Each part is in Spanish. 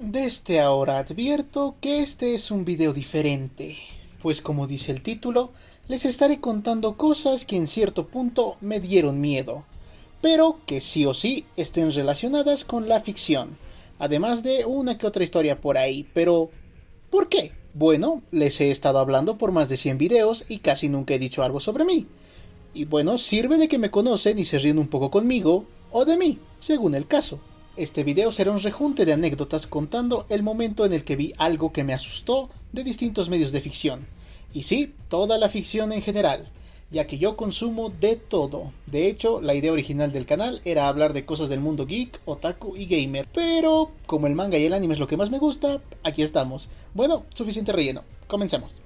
Desde ahora advierto que este es un video diferente, pues como dice el título, les estaré contando cosas que en cierto punto me dieron miedo, pero que sí o sí estén relacionadas con la ficción, además de una que otra historia por ahí, pero ¿por qué? Bueno, les he estado hablando por más de 100 videos y casi nunca he dicho algo sobre mí. Y bueno, sirve de que me conocen y se ríen un poco conmigo, o de mí, según el caso. Este video será un rejunte de anécdotas contando el momento en el que vi algo que me asustó de distintos medios de ficción. Y sí, toda la ficción en general, ya que yo consumo de todo. De hecho, la idea original del canal era hablar de cosas del mundo geek, otaku y gamer. Pero, como el manga y el anime es lo que más me gusta, aquí estamos. Bueno, suficiente relleno. Comencemos.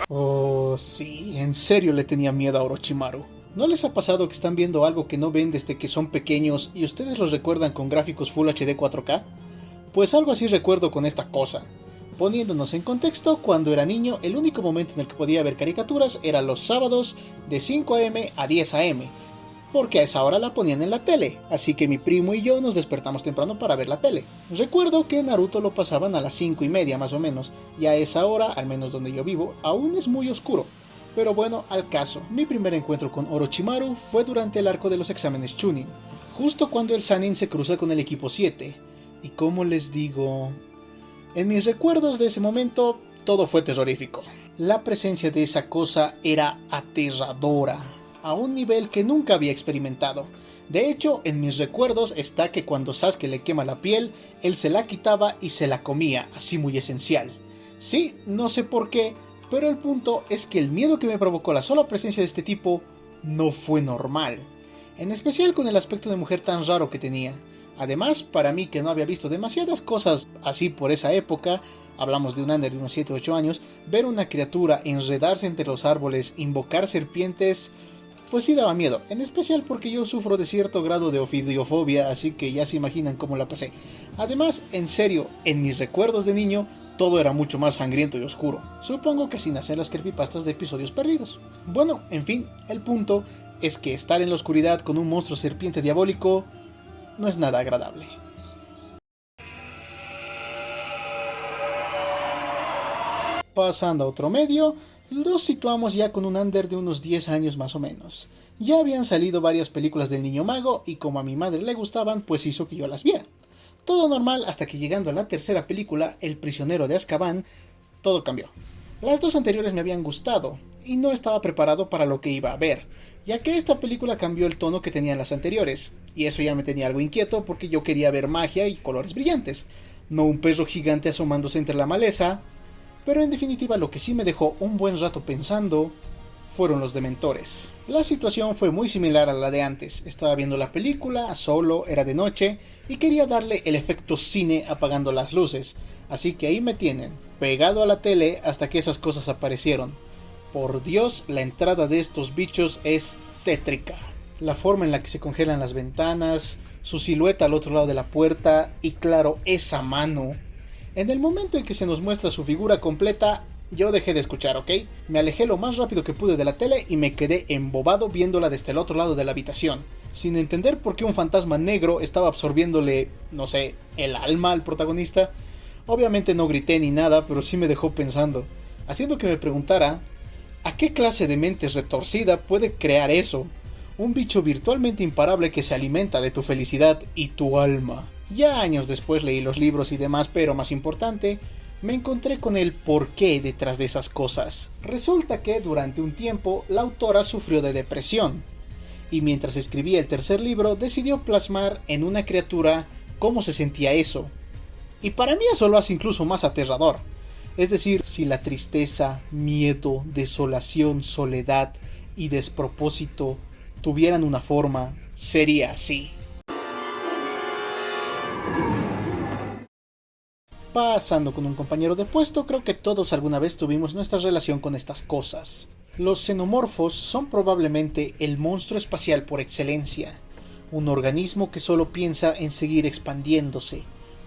Oh, sí, en serio le tenía miedo a Orochimaru. ¿No les ha pasado que están viendo algo que no ven desde que son pequeños y ustedes los recuerdan con gráficos Full HD 4K? Pues algo así recuerdo con esta cosa. Poniéndonos en contexto, cuando era niño, el único momento en el que podía ver caricaturas era los sábados de 5 am a 10 am, porque a esa hora la ponían en la tele, así que mi primo y yo nos despertamos temprano para ver la tele. Recuerdo que Naruto lo pasaban a las 5:30 más o menos, y a esa hora, al menos donde yo vivo, aún es muy oscuro. Pero bueno, al caso, mi primer encuentro con Orochimaru fue durante el arco de los exámenes Chunin, justo cuando el Sannin se cruza con el equipo 7. Y como les digo, en mis recuerdos de ese momento, todo fue terrorífico. La presencia de esa cosa era aterradora, a un nivel que nunca había experimentado. De hecho, en mis recuerdos está que cuando Sasuke le quema la piel, él se la quitaba y se la comía, así muy esencial. Sí, no sé por qué, pero el punto es que el miedo que me provocó la sola presencia de este tipo no fue normal. En especial con el aspecto de mujer tan raro que tenía. Además, para mí que no había visto demasiadas cosas así por esa época, hablamos de un under de unos 7 o 8 años, ver una criatura enredarse entre los árboles, invocar serpientes, pues sí daba miedo, en especial porque yo sufro de cierto grado de ofidiofobia, así que ya se imaginan cómo la pasé. Además, en serio, en mis recuerdos de niño, todo era mucho más sangriento y oscuro. Supongo que así nacen las creepypastas de episodios perdidos. Bueno, en fin, el punto es que estar en la oscuridad con un monstruo serpiente diabólico no es nada agradable. Pasando a otro medio, los situamos ya con un under de unos 10 años más o menos. Ya habían salido varias películas del Niño Mago y como a mi madre le gustaban, pues hizo que yo las viera. Todo normal hasta que llegando a la tercera película, El prisionero de Azkaban, todo cambió. Las dos anteriores me habían gustado y no estaba preparado para lo que iba a ver, ya que esta película cambió el tono que tenían las anteriores, y eso ya me tenía algo inquieto porque yo quería ver magia y colores brillantes, no un perro gigante asomándose entre la maleza. Pero en definitiva lo que sí me dejó un buen rato pensando fueron los dementores. La situación fue muy similar a la de antes. Estaba viendo la película, solo, era de noche, y quería darle el efecto cine apagando las luces. Así que ahí me tienen, pegado a la tele hasta que esas cosas aparecieron. Por Dios, la entrada de estos bichos es tétrica. La forma en la que se congelan las ventanas, su silueta al otro lado de la puerta, y claro, esa mano. En el momento en que se nos muestra su figura completa, yo dejé de escuchar, ¿ok? Me alejé lo más rápido que pude de la tele y me quedé embobado viéndola desde el otro lado de la habitación, sin entender por qué un fantasma negro estaba absorbiéndole, no sé, el alma al protagonista. Obviamente no grité ni nada, pero sí me dejó pensando, haciendo que me preguntara, ¿a qué clase de mente retorcida puede crear eso? Un bicho virtualmente imparable que se alimenta de tu felicidad y tu alma. Ya años después leí los libros y demás, pero más importante, me encontré con el porqué detrás de esas cosas. Resulta que durante un tiempo la autora sufrió de depresión, y mientras escribía el tercer libro decidió plasmar en una criatura cómo se sentía eso. Y para mí eso lo hace incluso más aterrador. Es decir, si la tristeza, miedo, desolación, soledad y despropósito tuvieran una forma, sería así. Pasando con un compañero de puesto, creo que todos alguna vez tuvimos nuestra relación con estas cosas. Los xenomorfos son probablemente el monstruo espacial por excelencia, un organismo que solo piensa en seguir expandiéndose,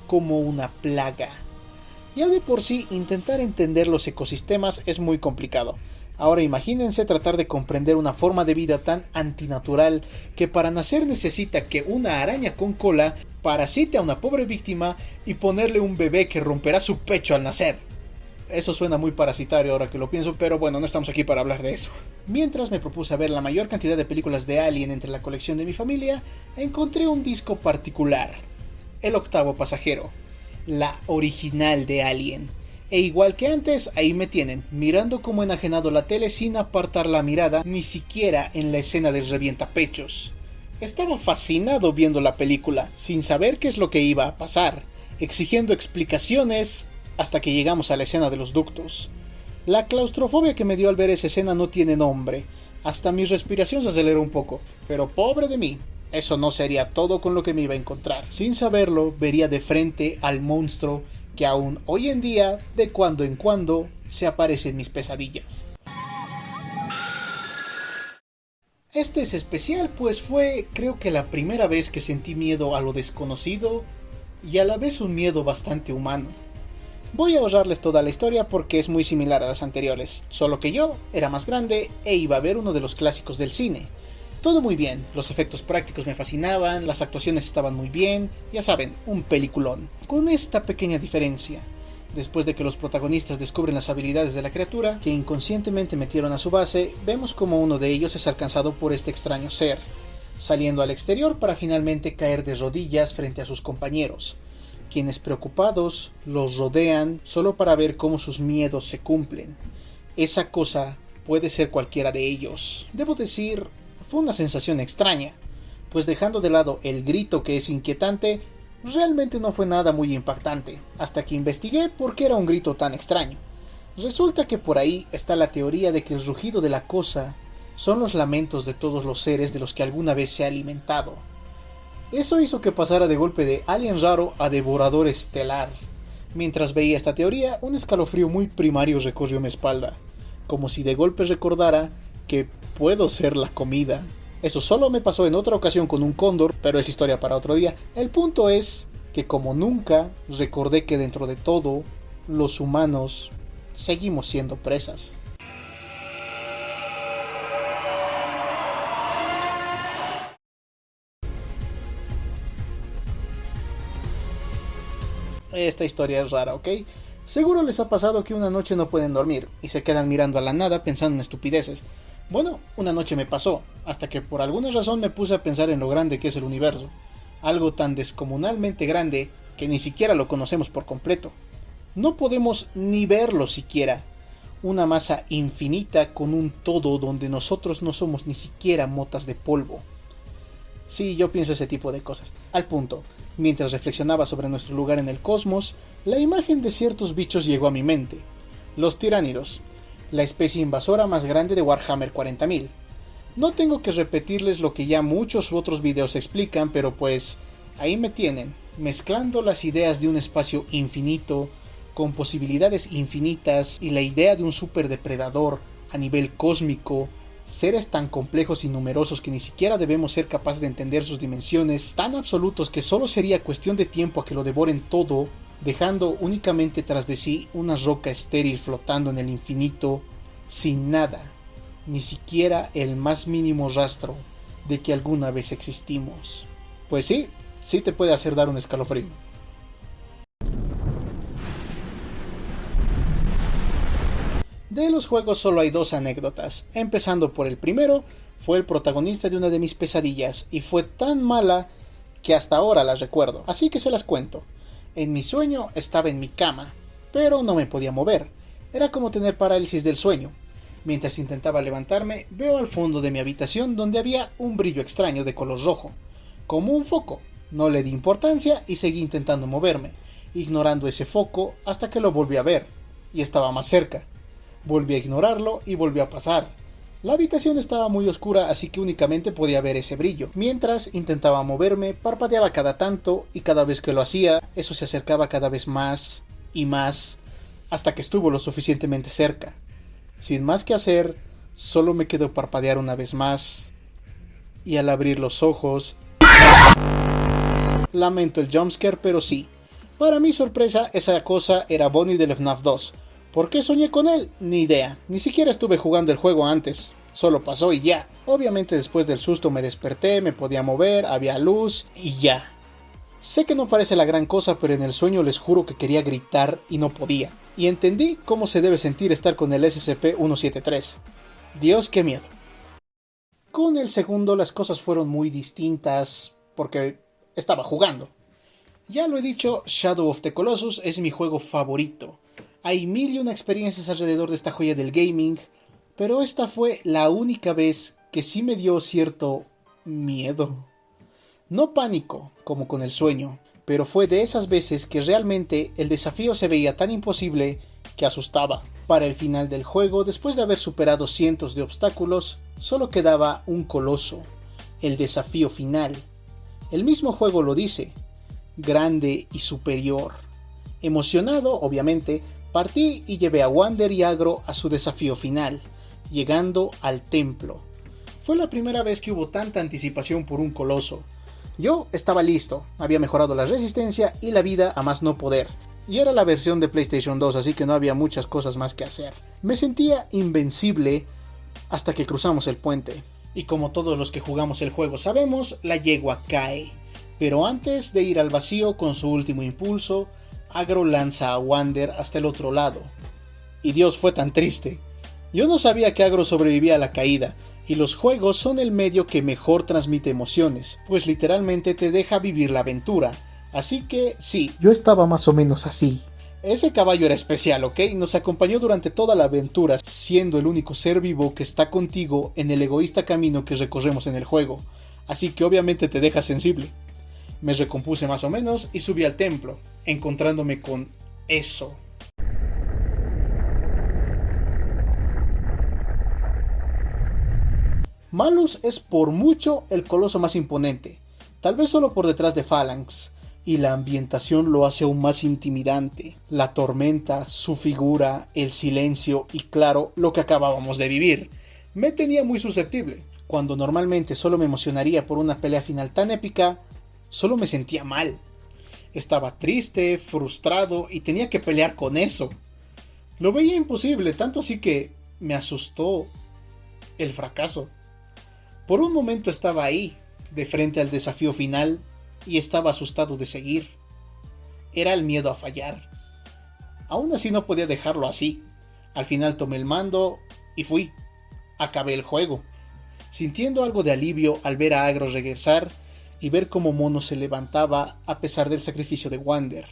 como una plaga. Ya de por sí intentar entender los ecosistemas es muy complicado, Ahora imagínense tratar de comprender una forma de vida tan antinatural que para nacer necesita que una araña con cola parasite a una pobre víctima y ponerle un bebé que romperá su pecho al nacer. Eso suena muy parasitario ahora que lo pienso, pero bueno, no estamos aquí para hablar de eso. Mientras me propuse ver la mayor cantidad de películas de Alien entre la colección de mi familia, encontré un disco particular, El octavo pasajero, la original de Alien. E igual que antes, ahí me tienen, mirando como enajenado la tele sin apartar la mirada ni siquiera en la escena del revientapechos. Estaba fascinado viendo la película, sin saber qué es lo que iba a pasar, exigiendo explicaciones hasta que llegamos a la escena de los ductos. La claustrofobia que me dio al ver esa escena no tiene nombre, hasta mi respiración se aceleró un poco, pero pobre de mí. Eso no sería todo con lo que me iba a encontrar. Sin saberlo, vería de frente al monstruo que aún hoy en día, de cuando en cuando, se aparece en mis pesadillas. Este es especial, pues fue, creo que la primera vez que sentí miedo a lo desconocido y a la vez un miedo bastante humano. Voy a ahorrarles toda la historia porque es muy similar a las anteriores, solo que yo era más grande e iba a ver uno de los clásicos del cine. Todo muy bien, los efectos prácticos me fascinaban, las actuaciones estaban muy bien, ya saben, un peliculón. Con esta pequeña diferencia, después de que los protagonistas descubren las habilidades de la criatura, que inconscientemente metieron a su base, vemos como uno de ellos es alcanzado por este extraño ser, saliendo al exterior para finalmente caer de rodillas frente a sus compañeros, quienes preocupados los rodean solo para ver cómo sus miedos se cumplen. Esa cosa puede ser cualquiera de ellos. Debo decir, fue una sensación extraña, pues dejando de lado el grito que es inquietante, realmente no fue nada muy impactante, hasta que investigué por qué era un grito tan extraño. Resulta que por ahí está la teoría de que el rugido de la cosa son los lamentos de todos los seres de los que alguna vez se ha alimentado. Eso hizo que pasara de golpe de alien raro a devorador estelar. Mientras veía esta teoría, un escalofrío muy primario recorrió mi espalda, como si de golpe recordara que puedo ser la comida. Eso solo me pasó en otra ocasión con un cóndor, pero es historia para otro día. El punto es que como nunca recordé que dentro de todo, los humanos seguimos siendo presas. Esta historia es rara, ¿ok? Seguro les ha pasado que una noche no pueden dormir y se quedan mirando a la nada pensando en estupideces. Bueno, una noche me pasó, hasta que por alguna razón me puse a pensar en lo grande que es el universo. Algo tan descomunalmente grande que ni siquiera lo conocemos por completo. No podemos ni verlo siquiera. Una masa infinita con un todo donde nosotros no somos ni siquiera motas de polvo. Sí, yo pienso ese tipo de cosas. Al punto, mientras reflexionaba sobre nuestro lugar en el cosmos, la imagen de ciertos bichos llegó a mi mente. Los tiránidos, la especie invasora más grande de Warhammer 40.000. No tengo que repetirles lo que ya muchos otros videos explican, pero pues ahí me tienen, mezclando las ideas de un espacio infinito, con posibilidades infinitas y la idea de un superdepredador a nivel cósmico, seres tan complejos y numerosos que ni siquiera debemos ser capaces de entender sus dimensiones, tan absolutos que solo sería cuestión de tiempo a que lo devoren todo, dejando únicamente tras de sí una roca estéril flotando en el infinito, sin nada, ni siquiera el más mínimo rastro de que alguna vez existimos. Pues sí, sí te puede hacer dar un escalofrío. De los juegos solo hay dos anécdotas, empezando por el primero, fue el protagonista de una de mis pesadillas y fue tan mala que hasta ahora la recuerdo, así que se las cuento. En mi sueño estaba en mi cama, pero no me podía mover, era como tener parálisis del sueño. Mientras intentaba levantarme, veo al fondo de mi habitación donde había un brillo extraño de color rojo, como un foco. No le di importancia y seguí intentando moverme, ignorando ese foco hasta que lo volví a ver, y estaba más cerca. Volví a ignorarlo y volvió a pasar. La habitación estaba muy oscura, así que únicamente podía ver ese brillo. Mientras intentaba moverme, parpadeaba cada tanto y cada vez que lo hacía, eso se acercaba cada vez más y más, hasta que estuvo lo suficientemente cerca. Sin más que hacer, solo me quedó parpadear una vez más, y al abrir los ojos... Lamento el jumpscare, pero sí. Para mi sorpresa, esa cosa era Bonnie del FNAF 2, ¿Por qué soñé con él? Ni idea, ni siquiera estuve jugando el juego antes, solo pasó y ya. Obviamente después del susto me desperté, me podía mover, había luz y ya. Sé que no parece la gran cosa, pero en el sueño les juro que quería gritar y no podía. Y entendí cómo se debe sentir estar con el SCP-173. Dios, qué miedo. Con el segundo las cosas fueron muy distintas porque estaba jugando. Ya lo he dicho, Shadow of the Colossus es mi juego favorito. Hay mil y una experiencias alrededor de esta joya del gaming, pero esta fue la única vez que sí me dio cierto miedo. No pánico, como con el sueño, pero fue de esas veces que realmente el desafío se veía tan imposible que asustaba. Para el final del juego, después de haber superado cientos de obstáculos, solo quedaba un coloso, el desafío final. El mismo juego lo dice, grande y superior. Emocionado, obviamente, partí y llevé a Wander y Agro a su desafío final, llegando al templo. Fue la primera vez que hubo tanta anticipación por un coloso. Yo estaba listo, había mejorado la resistencia y la vida a más no poder, y era la versión de PlayStation 2, así que no había muchas cosas más que hacer. Me sentía invencible hasta que cruzamos el puente, y como todos los que jugamos el juego sabemos, la yegua cae. Pero antes de ir al vacío con su último impulso, Agro lanza a Wander hasta el otro lado. Y Dios, fue tan triste. Yo no sabía que Agro sobrevivía a la caída, y los juegos son el medio que mejor transmite emociones, pues literalmente te deja vivir la aventura. Así que sí, yo estaba más o menos así. Ese caballo era especial, ¿ok? Nos acompañó durante toda la aventura, siendo el único ser vivo que está contigo en el egoísta camino que recorremos en el juego. Así que obviamente te deja sensible. Me recompuse más o menos y subí al templo, encontrándome con eso. Malus es por mucho el coloso más imponente, tal vez solo por detrás de Phalanx, y la ambientación lo hace aún más intimidante. La tormenta, su figura, el silencio y claro, lo que acabábamos de vivir, me tenía muy susceptible. Cuando normalmente solo me emocionaría por una pelea final tan épica, solo me sentía mal. Estaba triste, frustrado y tenía que pelear con eso. Lo veía imposible, tanto así que me asustó el fracaso. Por un momento estaba ahí, de frente al desafío final, y estaba asustado de seguir. Era el miedo a fallar. Aún así no podía dejarlo así. Al final tomé el mando y fui. Acabé el juego, sintiendo algo de alivio al ver a Agro regresar y ver cómo Mono se levantaba a pesar del sacrificio de Wander.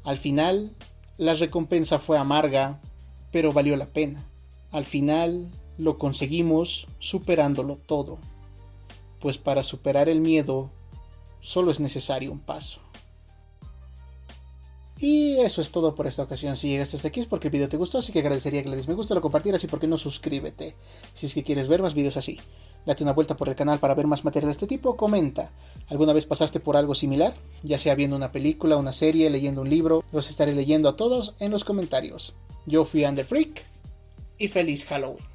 Al final, la recompensa fue amarga, pero valió la pena. Al final, lo conseguimos superándolo todo. Pues para superar el miedo, solo es necesario un paso. Y eso es todo por esta ocasión. Si llegaste hasta aquí es porque el video te gustó, así que agradecería que le des me gusta, lo compartieras y por qué no suscríbete. Si es que quieres ver más videos así. Date una vuelta por el canal para ver más material de este tipo, comenta. ¿Alguna vez pasaste por algo similar? Ya sea viendo una película, una serie, leyendo un libro, los estaré leyendo a todos en los comentarios. Yo fui Underfreak y feliz Halloween.